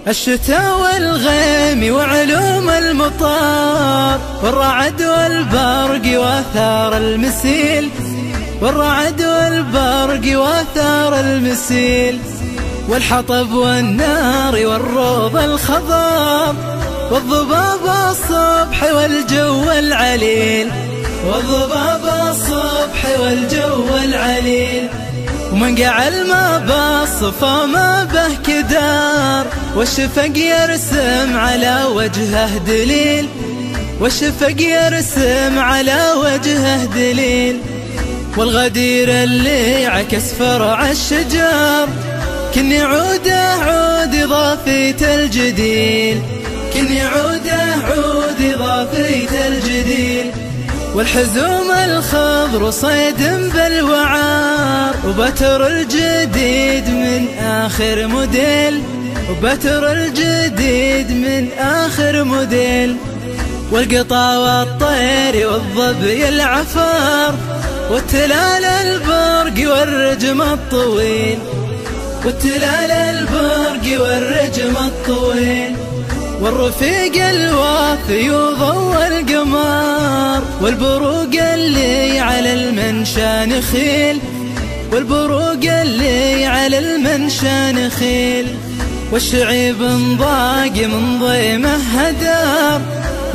الشتاء والغيم وعلوم المطار، والرعد والبرق واثار المسيل، والرعد والبرق واثار المسيل، والحطب والنار والروض الخضار، والضباب الصبح والجو العليل، والضباب الصبح والجو العليل، ومنقع الماء بالصفا ما به كدار، والشفق يرسم على وجهه دليل، والشفق يرسم على وجهه دليل، والغدير اللي عكس فرع الشجر كن يعوده عود إضافية الجديل، كن يعوده عود إضافية الجديل، والحزوم الخضر صيد بالوعار، وبتر الجديد من آخر موديل، وبتر الجديد من آخر موديل، والقطا والطير والظبي العفار، والتلال البرق والرجم الطويل، والتلال البرق والرجم الطويل، والرفيق الوافي وضوء القمر، والبروق اللي على المنشى نخيل، والبروق اللي على المنشى نخيل، والشعيب انضاق من ضيمه هدار،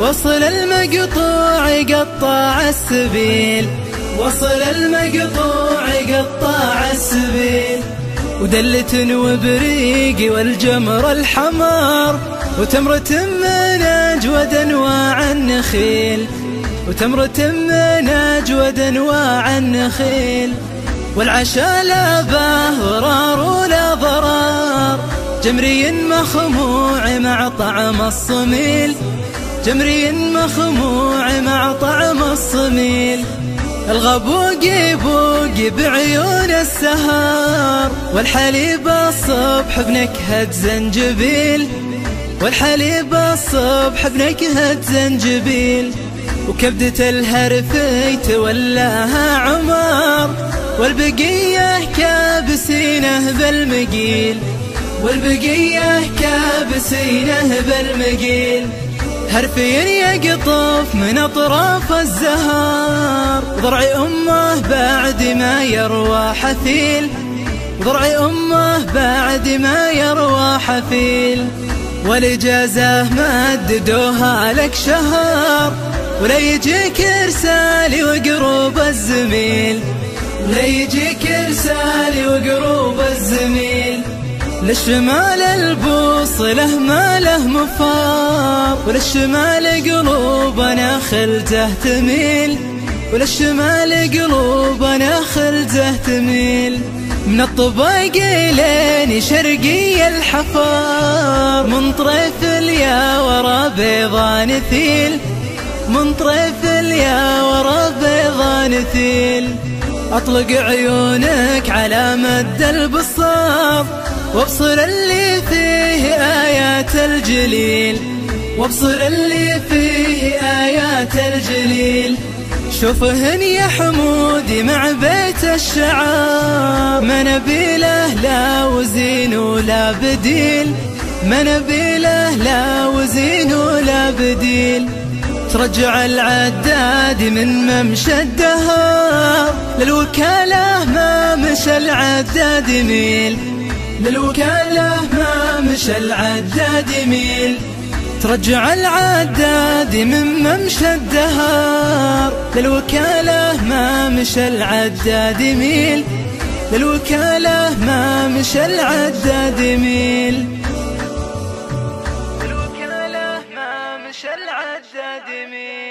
وصل المقطوع قطاع السبيل، وصل المقطوع قطاع السبيل، ودلة وبريق والجمر الحمار، وتمرة من أجود أنواع النخيل، وتمرة من أجود أنواع النخيل، والعشاء لا بهرار ولا ضرار، جمري مخموع مع طعم الصميل، جمري مخموع مع طعم الصميل، الغبوق يبوق بعيون السهار، والحليب الصبح بنكهة زنجبيل، والحليب الصبح بنكهة زنجبيل، وكبدة الهرفي تولاها عمار، والبقية كابسينه بالمقيل، والبقية كابسينه بالمقيل، هرفي يقطف من أطراف الزهار، ضرع أمه بعد ما يروى حفيل، ضرع أمه بعد ما يروى حفيل، والإجازة مددوها لك شهر، ولا يجيك إرسالي وقروب الزميل، ولا يجيك إرسالي وقروب الزميل، للشمال البوصله ما له مفار، وللشمال قلوبنا خلته تميل، وللشمال قلوبنا خلته تميل، من الطباق لين شرقي الحفار، من طريف الياورى بيضا نثيل، من طريف الياورى بيضا نثيل، أطلق عيونك على مد البصار، وابصر اللي فيه آيات الجليل، وابصر اللي فيه آيات الجليل، شوفهن يا حمودي مع بيت الشعار، ما نبيله لا وزين ولا بديل، ما نبيله لا وزين ولا بديل، ترجع العداد من ممشى الدهر، للوكالة ما مشى العداد يميل، للوكالة ما مشى العداد يميل، ترجع العداد من ممشى الدهر، للوكالة ما مشى العداد يميل، للوكالة ما مشى العداد يميل، للوكالة ما مشى العداد يميل.